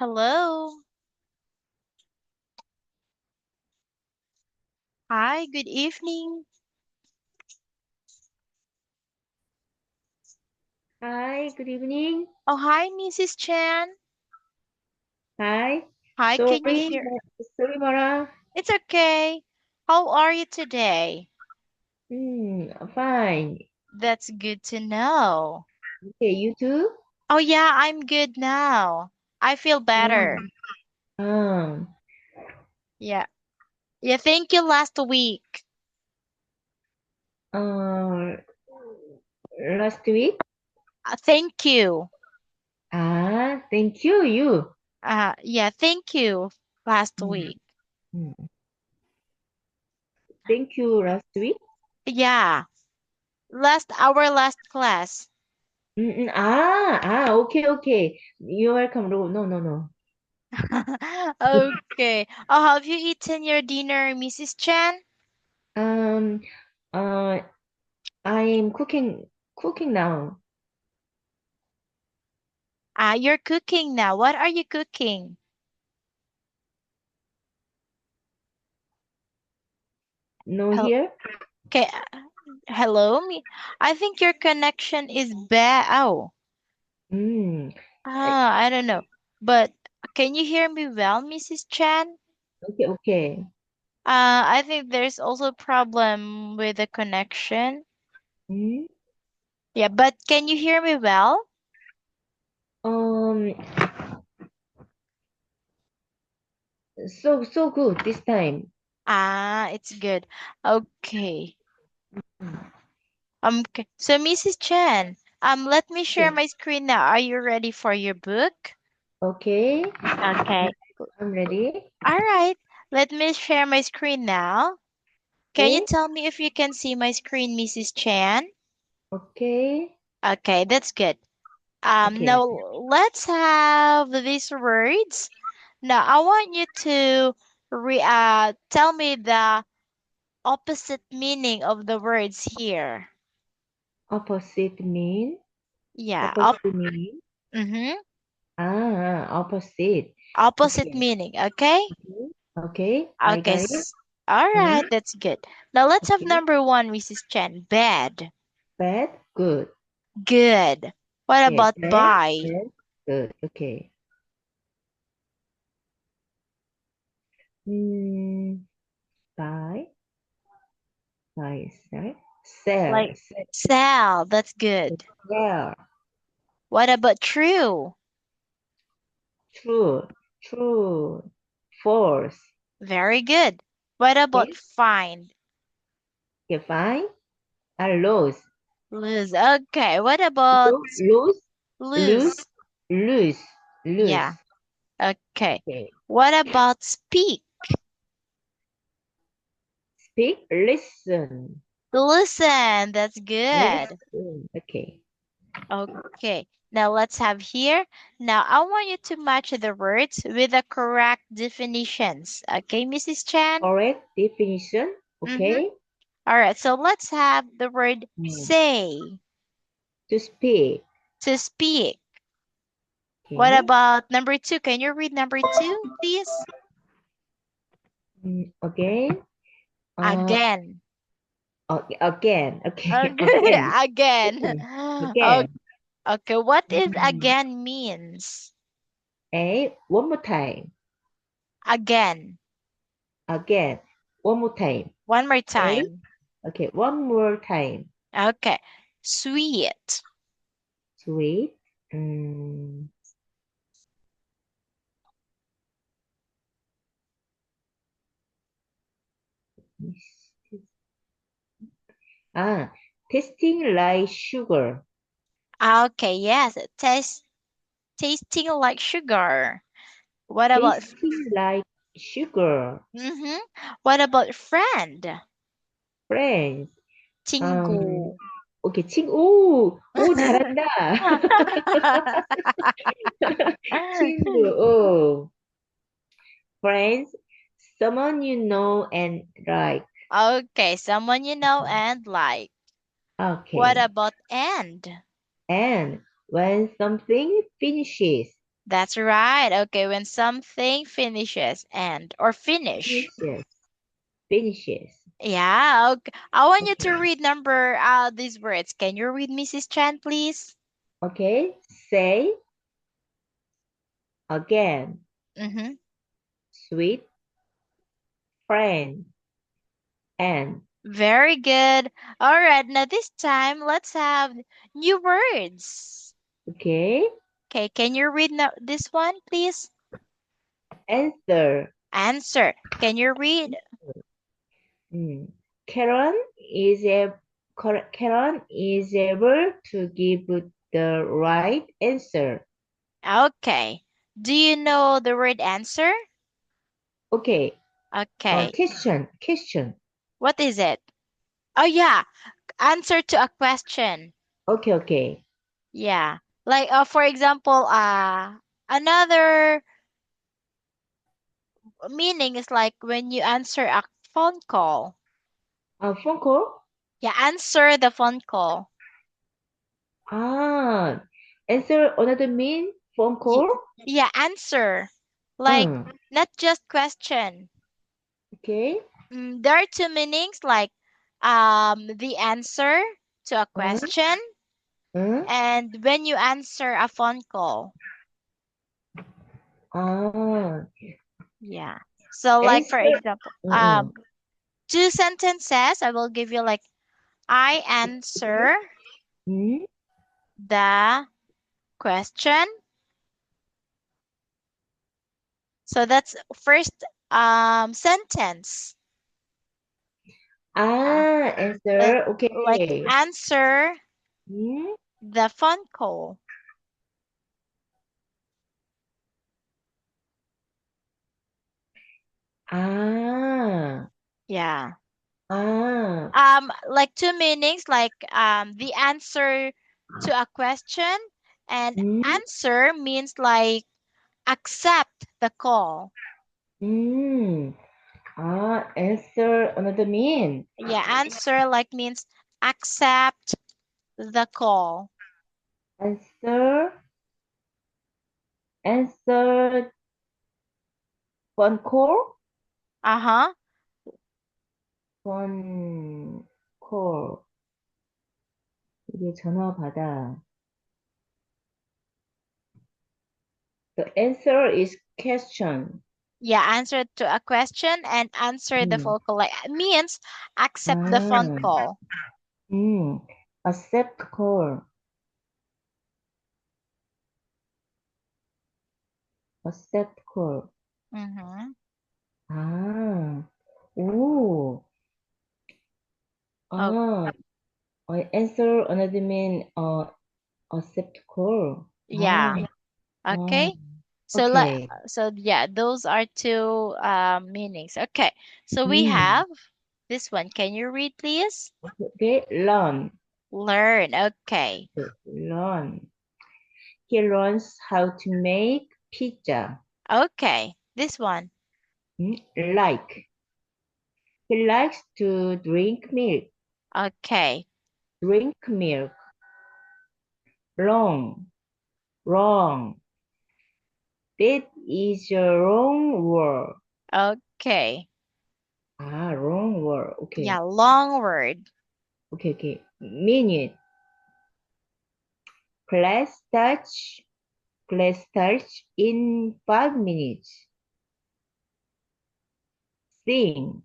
Hello. Hi, good evening. Hi, good evening. Oh, hi, Mrs. Chan. Hi. Hi, can you Sorry, hear? sorry, Mara. It's okay. How are you today? Fine. That's good to know. Okay, you too? Oh, yeah, I'm good now. I feel better. Um, um, Yeah. Yeah, thank you last week. uh, last week? Thank you. Thank you, you. Yeah, thank you last Mm, week. mm. Thank you last week. Yeah, our last class. Okay, okay. You're welcome. No, no, no, no. Okay. Oh, have you eaten your dinner, Mrs. Chan? Um, uh, I'm cooking now. You're cooking now. What are you cooking? No Hel- here? Okay, hello me. I think your connection is bad. Oh, Mm, I- I don't know. But can you hear me well, Mrs. Chan? okay, okay. I think there's also a problem with the connection. Mm, Yeah, but can you hear me well? um, so good this time. It's good. Okay. Mm. Okay. So, Mrs. Chan, let me share Okay. my screen now. Are you ready for your book? Okay. Okay. I'm ready. All right. Let me share my screen now. Can you Okay. tell me if you can see my screen, Mrs. Chan? Okay. Okay, that's good. Okay. Now let's have these words. Now I want you to tell me the opposite meaning of the words here. Opposite mean. Yeah, Opposite mean. mm-hmm. Opposite. Opposite Okay. meaning, okay? Okay. Okay. I Okay, got it. all right, Mm. that's good. Now let's have Okay. number one, Mrs. Chen. Bad. Bad. Good. Good. What Okay. about Bad. buy? Bad. Good. Okay. Mm, buy. Buy. Sell. Sell. Like sell, that's good. Sell. What about true? True. True. False. Very good. What about Okay. find? Okay. Fine. Lose. Lose. Okay. What about Lose. Lose. lose? Lose. Lose. Yeah. Okay. Okay. What about speak? Speak. Listen. Listen. That's good. Listen. Okay. Okay. Now let's have here. Now I want you to match the words with the correct definitions. Okay, Mrs. Chan? Correct definition. Mm-hmm. Okay. All right. So let's have the word Mm. say, To speak. to speak. What Okay. about number two? Can you read number two, please? Again. Uh. Again. Okay. Again. Okay. Okay, Again. again. Again. Okay, Again. okay. What is Mm. again means? One more time. Again. Again. One more time. One more Okay. time. Okay. One more time. Okay. Sweet. Sweet. Ah, tasting like sugar. Okay, yes. Tasting like sugar. What about Tasting like sugar. mm-hmm. What about friend? Friends. 친구. 오케이, 오, 잘한다. 친구, 오. Friends, someone you know and like. Okay, someone you know and like. What Okay. about end? And when something finishes. That's right. Okay, when something finishes and or finish. Finishes. Finishes. Yeah, okay. I want you to Okay. read these words. Can you read Mrs. Chan, please? Okay. Say again. Mm-hmm. Sweet friend. And Very good. All right, now this time let's have new words. okay. Okay, can you read this one, please? Answer. Answer. Can you read? Mm. Karen is a Karen is able to give the right answer. Okay. Do you know the word answer? Okay. Okay. Question. What is it? Oh, yeah. Answer to a question. Okay. Yeah. Like, for example, another meaning is like when you answer a phone call. Phone call. Yeah, answer the phone call. Ah, answer another mean phone Y- call. yeah, answer. Like, Uh, not just question. okay. There are two meanings like the answer to a Uh, question uh, and when you answer a phone call. ah, Yeah. So like for answer. example, Uh, two sentences, I will give you like I answer mm, the question. So that's first sentence. Uh, uh, answer. like Okay. answer Mm, the phone call. ah, Yeah. ah, Like two meanings like the answer to a question and mm, answer means like accept the call. mm. Answer another mean. Yeah, answer like means accept the call. Answer, answer phone call. Uh-huh. phone call. 이게 전화 받아. The answer is question. Yeah, answer to a question and answer the 음. phone call like means accept the phone 아, call. 음. accept call. accept call. Mm-hmm. 아, 오, Oh, 아, answer another mean, accept call. yeah. 아, Okay. So okay. yeah, those are two meanings. Okay. So we 음, have this one. Can you read please? okay, learn. Learn. Okay. learn. He learns how to make pizza. Okay. This one. Like. He likes to drink milk. Okay. Drink milk. Wrong. Wrong. That is a wrong word. Okay. Wrong word. Yeah, Okay. long word. Okay. Minute. Class starts. Class starts in 5 minutes. Sing.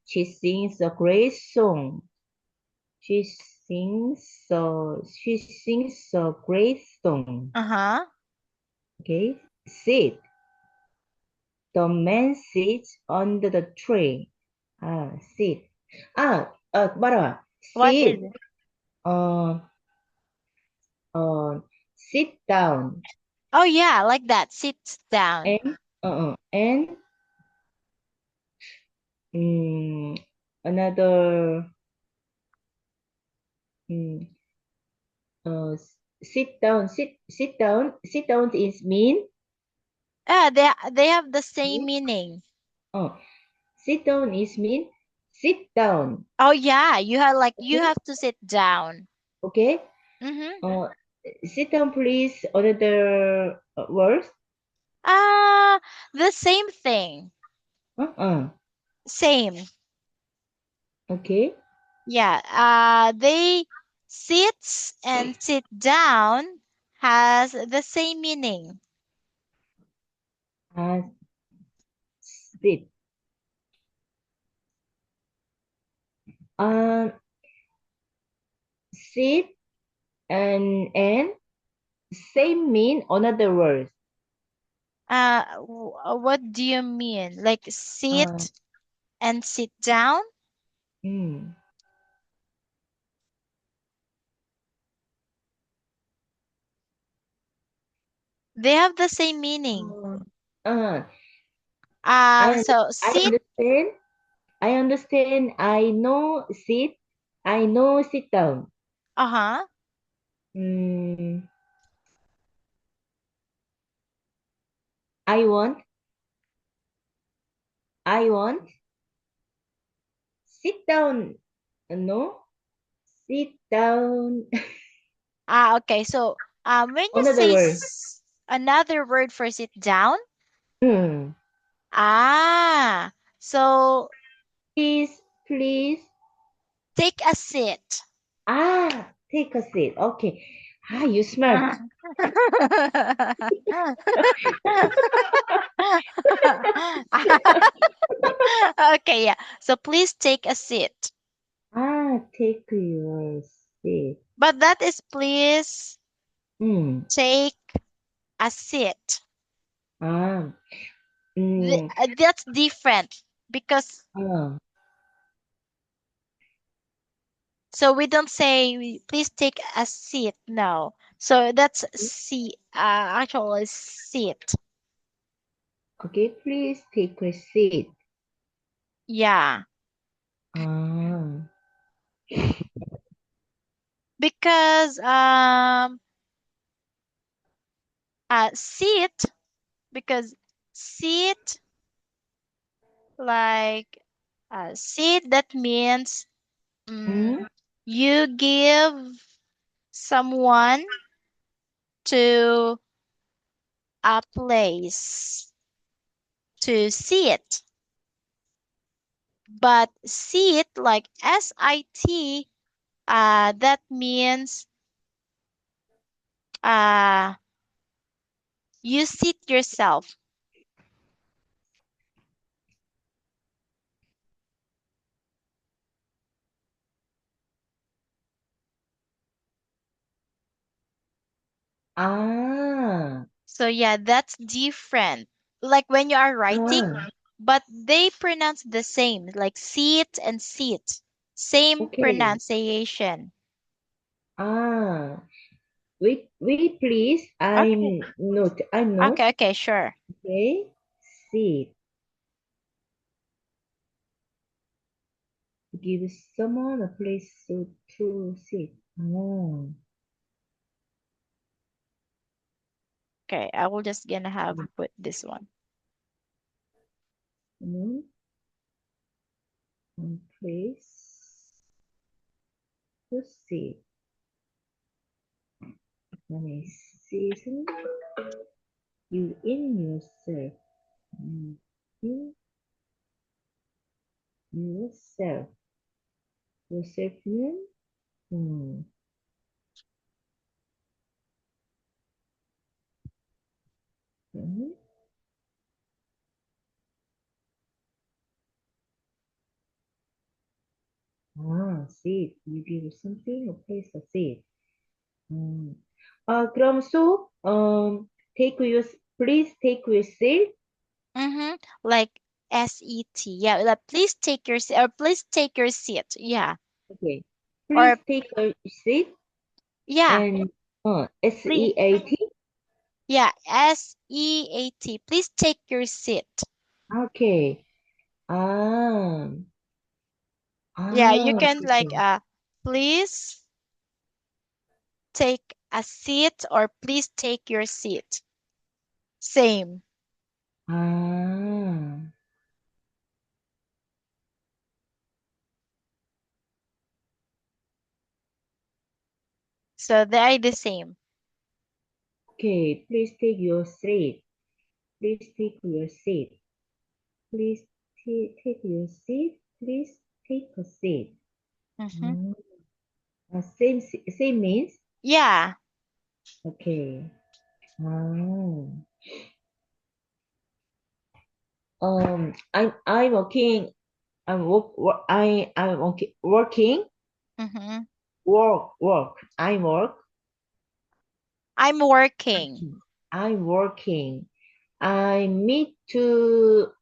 She sings a great song. She sings a great song. Uh-huh. Okay. Sit. The man sits under the tree. Sit. 말아. What is Sit. it? Uh, sit down. Oh yeah, like that. Sit down. And um, another um, uh, sit down. Sit down is mean. Yeah, they have the same meaning. Oh, sit down is mean. Sit down. Oh yeah, you have Okay. to sit down. Okay. Mm-hmm. Uh, Sit down, please. Another word. Ah, the same thing. Uh-uh. Same. Okay. Yeah. They sits and sit down has the same meaning. Uh, sit. Um, sit and same mean another word. What do you mean? Like Uh, sit and sit down? mm. They have the same meaning. Uh, uh, So I sit, understand. I understand. I know sit. I know sit down. uh-huh. Mm, I want. I want. Sit down. No. Sit down. Okay. So, when you Another say word. another word for sit down, Hmm. so Please, please. take a sit. Take a seat. Okay. You smart. Okay, yeah. So please take a seat. Take your seat. But that is please Hmm. take a seat. Ah. Mm. That's different because Ah. so we don't say please take a seat. No. So that's seat. Actually seat. Okay. Please take a seat. Yeah. Ah. Because seat because seat like seat that means Hmm. mm, you give someone to a place to sit. But sit like sit, that means uh you sit yourself. Ah. So yeah, that's different. Like when you are writing, Ah. but they pronounce the same, like sit and sit. Same Okay. pronunciation. Ah. Wait, please. Okay. I'm not. Okay, okay, sure. Okay. Seat. Give someone a place to sit. Oh. Okay, I will just gonna have put this one. Hmm. Place to sit. Let me season you in yourself. Mm, in yourself. Yourself mean? Hmm. Mhm. Sit. You give something a place to sit. 음. 그럼 take your, please take your seat. Mm-hmm. Like SET. Yeah, like please take your seat or please take your seat. Yeah. Okay. Or Please take a seat yeah, and please. SEAT. Yeah, SEAT. Please take your seat. Okay. Ah, Yeah, you can like okay. please take a seat or please take your seat. Same. Ah, So they are the same. Okay, please take your seat. Please take your seat. Please take your seat. Please take a seat. Mm-hmm. Mm. Same means? Yeah. Okay. Ah. I'm working. I'm okay, working. Mm-hmm. Work. I work. I'm working. I'm working. I meet to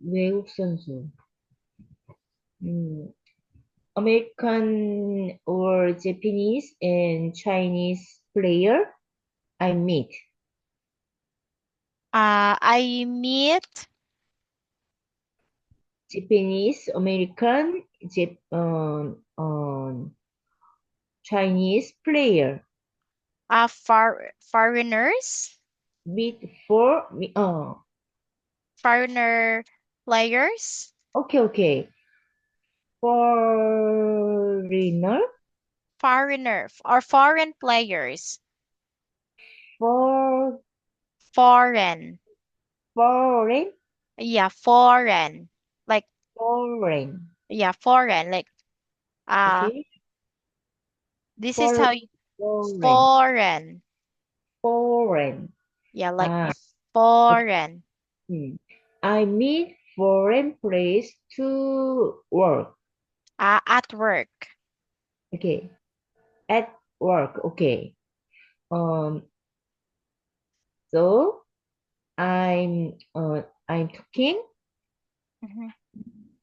외국 선수. 음, American or Japanese and Chinese player. I meet. I meet Japanese, American, Chinese player. Foreigners, Meet for me. foreigner players, Okay. Foreigner, foreigner or foreign players, for foreign. foreign, Yeah, foreign. Like foreign. yeah, foreign. Like uh, Okay, this is for how you foreign, foreign. foreign. Yeah, like Ah, okay. foreign. Hmm. I meet foreign place to work. At work. Okay, at work. Okay. Um. So I'm talking. Mhm.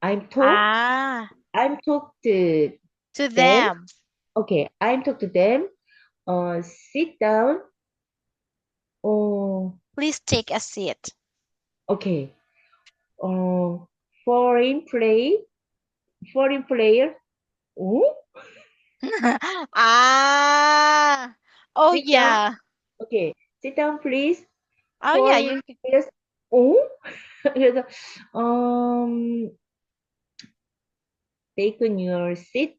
I'm talk. Ah, I'm talk to to them. them. Okay. I'm talk to them. Sit down. Oh, Please take a seat. okay. Um, foreign play, foreign player. Oh, Ah. Oh sit down. yeah. Okay, sit down, please. Oh yeah, Foreign players. Oh, 그래서 take your seat.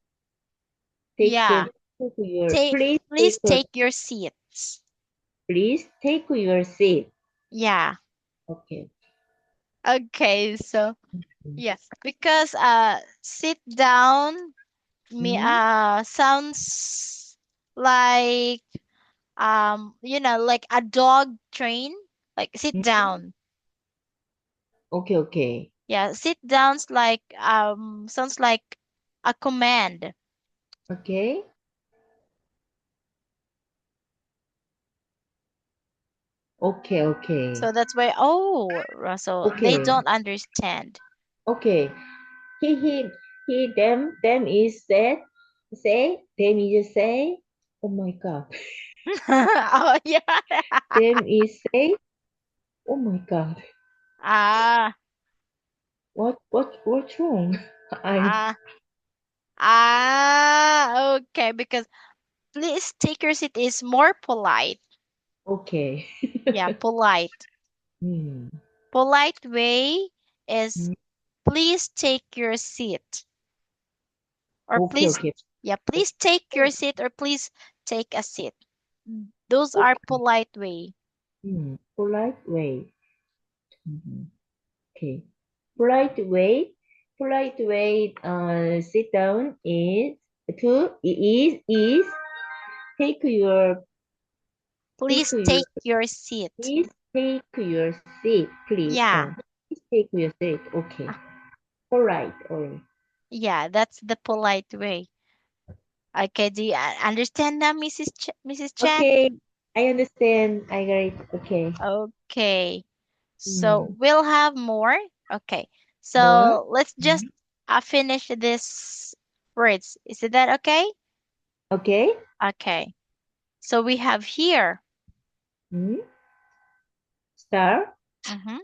yeah. Take your Take please please take your seats. take your seat. Yeah. Okay. Okay, so yeah. Because sit down me Mm, sounds like like a dog train. Like sit mm, down. okay. Yeah, sit down's like sounds like a command. Okay. Okay. So that's why so they Okay. don't understand. Okay. He, he, them is them is say, oh my God, Oh yeah. them is say, oh my God, Ah, what's wrong? I, ah, okay. Because please take your seat is more polite. okay. Yeah, polite. Hmm. Polite way is Hmm. please take your seat. Or please, Okay. yeah, please take your seat or please take a seat. Those are Okay. polite way. Polite way. Mhm. Okay. Polite way, sit down is take your take Please your take your seat. please take your seat, please. Yeah. Please take your seat. Okay. Ah, All right. All right. yeah, that's the polite way. Okay, do you understand now, Mrs. Chen? Okay. I understand. I got it. Okay. Okay. So Hmm. we'll have more. Okay. More. So let's just Hmm. finish this words. Is that okay? Okay. Okay. So we have here. Hmm. Star. Mm-hmm.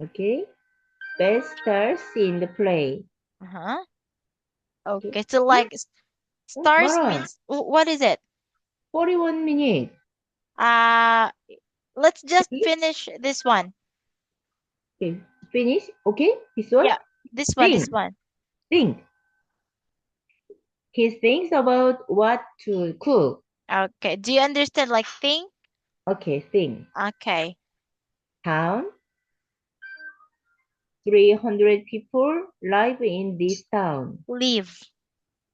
Okay. Best stars in the play. Uh-huh. Okay. Okay. So Hmm? like Oh, stars Mara. means what is it? 41 minutes. Uh let's just Okay. finish this one. Okay. Finish. Okay. This one. Yeah. This one, this Ring. one. Ring. He thinks about what to cook. Okay. Do you understand like think? Okay, think. Okay. Town. 300 people live in this town. Live.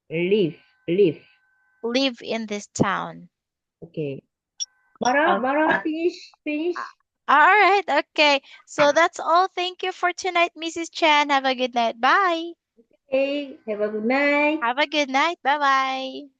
Live, live. Live in this town. Okay. Mara, Okay. Mara, finish. All right. Okay. So that's all. Thank you for tonight, Mrs. Chan. Have a good night. Bye. Okay, have a good night. Have a good night. Bye bye.